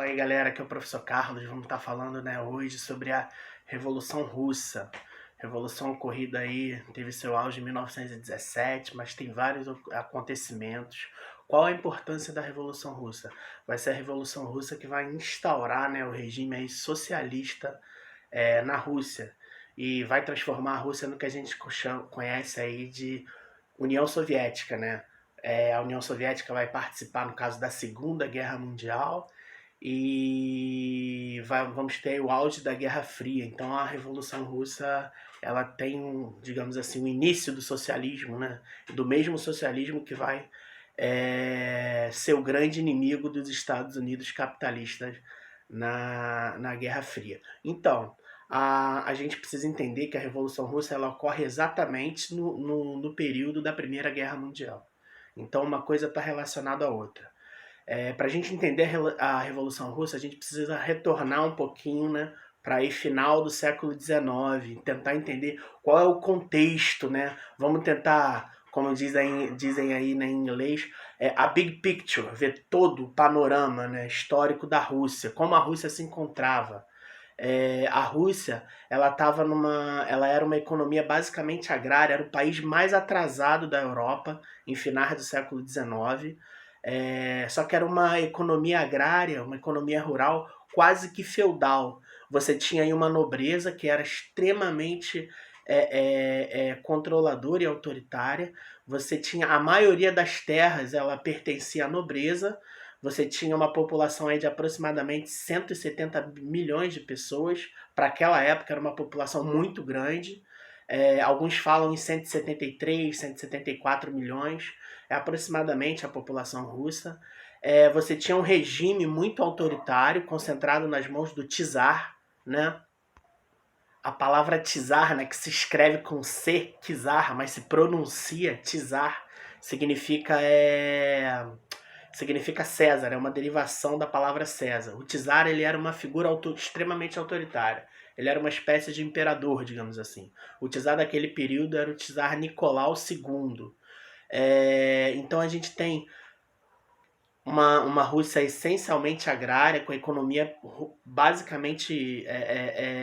Fala aí, galera, aqui é o professor Carlos. Vamos estar falando, hoje sobre a Revolução Russa. Revolução ocorrida aí, teve seu auge em 1917, mas tem vários acontecimentos. Qual a importância da Revolução Russa? Vai ser a Revolução Russa que vai instaurar, o regime aí socialista na Rússia e vai transformar a Rússia no que a gente conhece aí de União Soviética, né? A União Soviética vai participar, no caso da Segunda Guerra Mundial, e vamos ter o auge da Guerra Fria. Então a Revolução Russa ela tem, digamos assim, o início do socialismo, né? Do mesmo socialismo que vai ser o grande inimigo dos Estados Unidos capitalistas na Guerra Fria. Então, a gente precisa entender que a Revolução Russa ela ocorre exatamente no período da Primeira Guerra Mundial. Então, uma coisa está relacionada à outra. Para a gente entender a Revolução Russa, a gente precisa retornar um pouquinho, né, para aí final do século XIX, tentar entender qual é o contexto, né? Vamos tentar, como dizem aí, né, em inglês, a big picture, ver todo o panorama, né, histórico da Rússia, como a Rússia se encontrava. A Rússia, ela era uma economia basicamente agrária, era o país mais atrasado da Europa em finais do século XIX. Só que era uma economia agrária, uma economia rural quase que feudal. Você tinha aí uma nobreza que era extremamente controladora e autoritária. Você tinha a maioria das terras, ela pertencia à nobreza. Você tinha uma população aí de aproximadamente 170 milhões de pessoas. Para aquela época era uma população muito grande. Alguns falam em 173, 174 milhões. É aproximadamente a população russa. Você tinha um regime muito autoritário, concentrado nas mãos do czar, né? A palavra czar, né, que se escreve com C, czar, mas se pronuncia czar, significa significa César, é uma derivação da palavra César. O czar ele era uma figura extremamente autoritária. Ele era uma espécie de imperador, digamos assim. O czar daquele período era o czar Nicolau II. Então a gente tem uma Rússia essencialmente agrária, com a economia basicamente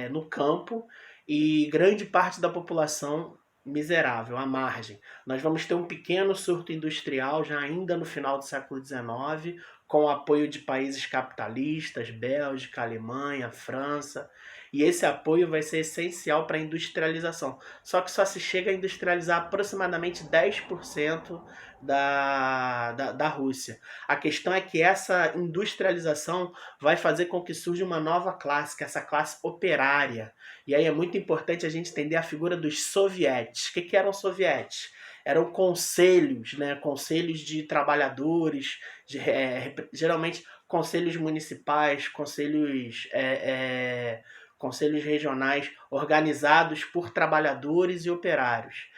no campo, e grande parte da população miserável, à margem. Nós vamos ter um pequeno surto industrial já ainda no final do século XIX, com o apoio de países capitalistas, Bélgica, Alemanha, França, e esse apoio vai ser essencial para a industrialização. Só que só se chega a industrializar aproximadamente 10% da Rússia. A questão é que essa industrialização vai fazer com que surja uma nova classe, que é essa classe operária. E aí é muito importante a gente entender a figura dos sovietes. O que eram sovietes? Eram conselhos, né? Conselhos de trabalhadores, geralmente conselhos municipais, conselhos regionais organizados por trabalhadores e operários.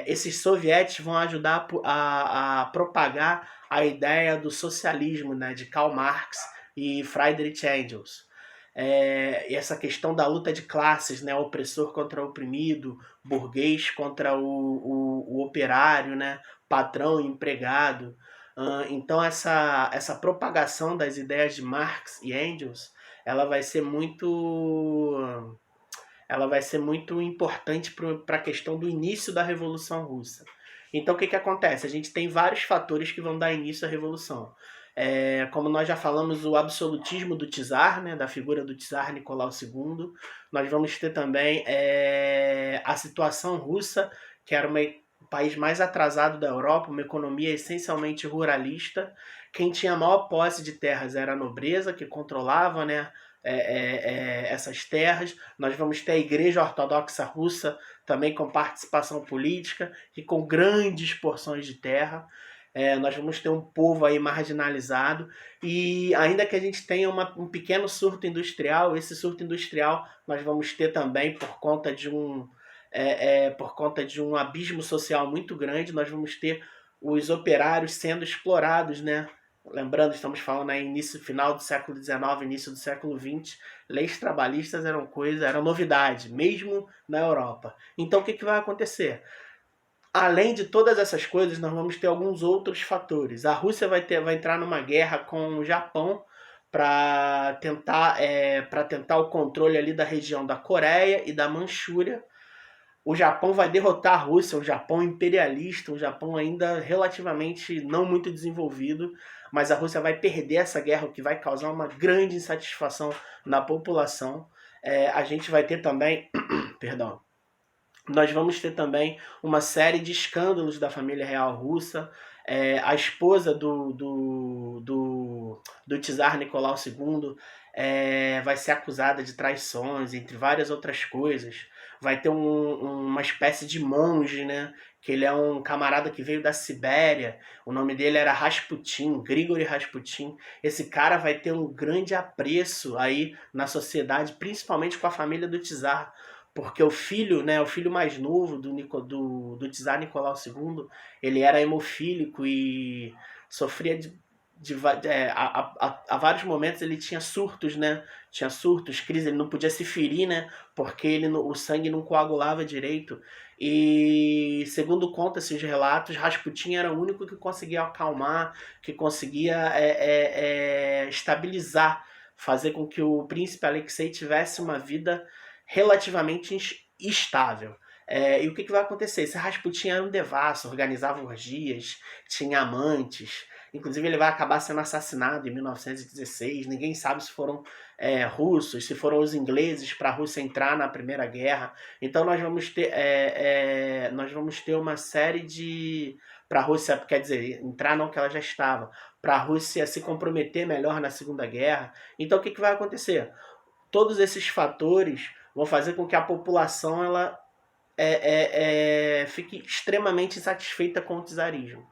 Esses sovietes vão ajudar a propagar a ideia do socialismo, né, de Karl Marx e Friedrich Engels. E essa questão da luta de classes, né, opressor contra o oprimido, burguês contra o operário, né, patrão e empregado. Então essa propagação das ideias de Marx e Engels, ela vai ser muito importante para a questão do início da Revolução Russa. Então o que acontece? A gente tem vários fatores que vão dar início à Revolução. Como nós já falamos, o absolutismo do czar, né, da figura do czar Nicolau II. Nós vamos ter também a situação russa, que era o país mais atrasado da Europa, uma economia essencialmente ruralista. Quem tinha a maior posse de terras era a nobreza, que controlava, né, essas terras. Nós vamos ter a Igreja Ortodoxa Russa também com participação política e com grandes porções de terra. Nós vamos ter um povo aí marginalizado, e ainda que a gente tenha um pequeno surto industrial, esse surto industrial nós vamos ter também por conta de um abismo social muito grande. Nós vamos ter os operários sendo explorados, né? Lembrando, estamos falando aí final do século XIX, início do século XX, leis trabalhistas eram novidade, mesmo na Europa. Então o que vai acontecer? Além de todas essas coisas, nós vamos ter alguns outros fatores. A Rússia vai entrar numa guerra com o Japão para tentar o controle ali da região da Coreia e da Manchúria. O Japão vai derrotar a Rússia, o Japão imperialista, o Japão ainda relativamente não muito desenvolvido, mas a Rússia vai perder essa guerra, o que vai causar uma grande insatisfação na população. A gente vai ter também, perdão, nós vamos ter também uma série de escândalos da família real russa. A esposa do czar Nicolau II vai ser acusada de traições, entre várias outras coisas. Vai ter uma espécie de monge, né? Que ele é um camarada que veio da Sibéria. O nome dele era Rasputin, Grigori Rasputin. Esse cara vai ter um grande apreço aí na sociedade, principalmente com a família do czar, porque o filho, né, o filho mais novo do czar Nicolau II, ele era hemofílico e sofria a vários momentos ele tinha surtos, né? Tinha surtos, crise, ele não podia se ferir, né? Porque o sangue não coagulava direito. E segundo conta-se os relatos, Rasputin era o único que conseguia acalmar, que conseguia estabilizar, fazer com que o príncipe Alexei tivesse uma vida relativamente estável. E o que vai acontecer? Esse Rasputin era um devasso, organizava orgias, tinha amantes. Inclusive ele vai acabar sendo assassinado em 1916. Ninguém sabe se foram russos, se foram os ingleses para a Rússia entrar na Primeira Guerra. Então nós vamos ter uma série de... Para a Rússia, quer dizer, entrar não, que ela já estava. Para a Rússia se comprometer melhor na Segunda Guerra. Então o que vai acontecer? Todos esses fatores vão fazer com que a população ela fique extremamente insatisfeita com o czarismo.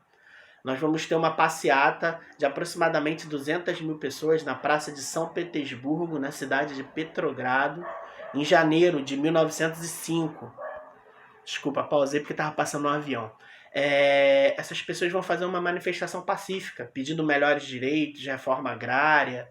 Nós vamos ter uma passeata de aproximadamente 200 mil pessoas na Praça de São Petersburgo, na cidade de Petrogrado, em janeiro de 1905. Desculpa, pausei porque estava passando um avião. Essas pessoas vão fazer uma manifestação pacífica, pedindo melhores direitos, reforma agrária,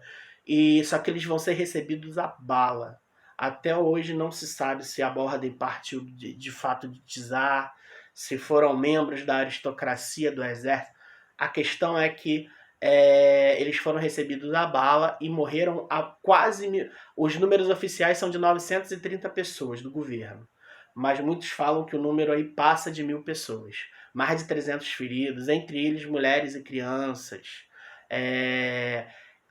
só que eles vão ser recebidos a bala. Até hoje não se sabe se a ordem partiu de fato de czar, se foram membros da aristocracia, do exército. A questão é que eles foram recebidos a bala e morreram a quase mil. Os números oficiais são de 930 pessoas do governo, mas muitos falam que o número aí passa de 1.000 pessoas. Mais de 300 feridos, entre eles mulheres e crianças.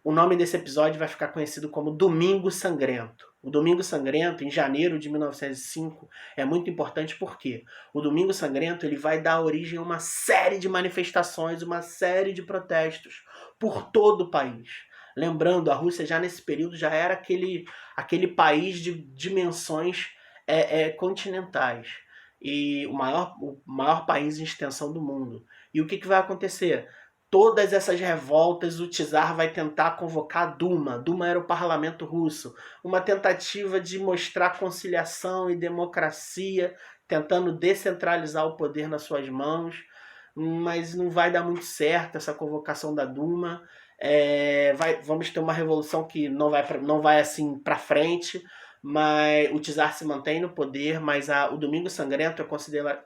O nome desse episódio vai ficar conhecido como Domingo Sangrento. O Domingo Sangrento, em janeiro de 1905, é muito importante porque o Domingo Sangrento ele vai dar origem a uma série de manifestações, uma série de protestos por todo o país. Lembrando, a Rússia já nesse período já era aquele país de dimensões continentais e o maior país em extensão do mundo. E o que vai acontecer? Todas essas revoltas, o czar vai tentar convocar a Duma. Duma era o parlamento russo. Uma tentativa de mostrar conciliação e democracia, tentando descentralizar o poder nas suas mãos. Mas não vai dar muito certo essa convocação da Duma. Vamos ter uma revolução que não vai assim para frente, mas o czar se mantém no poder, mas o Domingo Sangrento é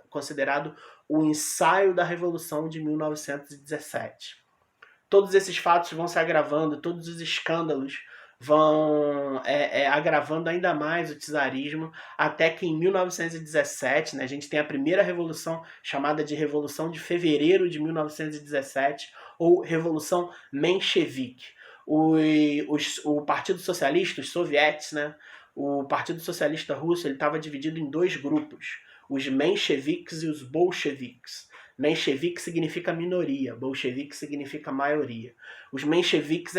considerado o ensaio da Revolução de 1917. Todos esses fatos vão se agravando, todos os escândalos vão agravando ainda mais o czarismo, até que em 1917, né, a gente tem a primeira revolução, chamada de Revolução de Fevereiro de 1917, ou Revolução Menchevique. O Partido Socialista, os sovietes, né, o Partido Socialista Russo, ele estava dividido em dois grupos, os mencheviques e os bolcheviques. Menchevique significa minoria, bolchevique significa maioria. Os mencheviques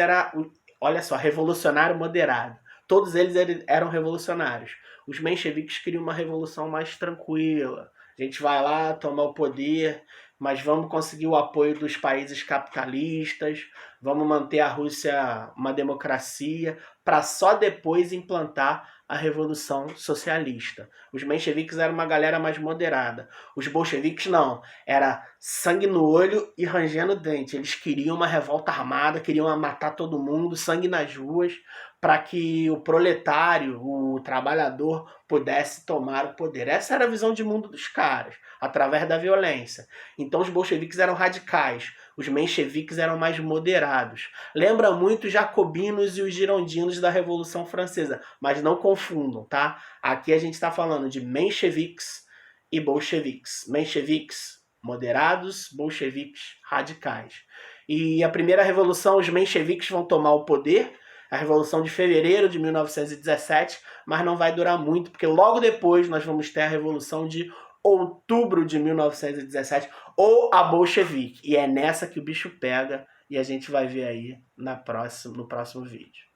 olha só, revolucionário moderado. Todos eles eram revolucionários. Os mencheviques queriam uma revolução mais tranquila. A gente vai lá tomar o poder, mas vamos conseguir o apoio dos países capitalistas, vamos manter a Rússia uma democracia, para só depois implantar a Revolução Socialista. Os mencheviques eram uma galera mais moderada. Os bolcheviques não. Era sangue no olho e rangendo dente. Eles queriam uma revolta armada, queriam matar todo mundo, sangue nas ruas, para que o proletário, o trabalhador, pudesse tomar o poder. Essa era a visão de mundo dos caras, através da violência. Então os bolcheviques eram radicais. Os mencheviques eram mais moderados. Lembra muito os jacobinos e os girondinos da Revolução Francesa, mas não confundam, tá? Aqui a gente está falando de mencheviques e bolcheviques. Mencheviques moderados, bolcheviques radicais. E a primeira revolução, os mencheviques vão tomar o poder, a Revolução de Fevereiro de 1917, mas não vai durar muito, porque logo depois nós vamos ter a Revolução de Outubro de 1917, ou a bolchevique. E é nessa que o bicho pega, e a gente vai ver aí no próximo vídeo.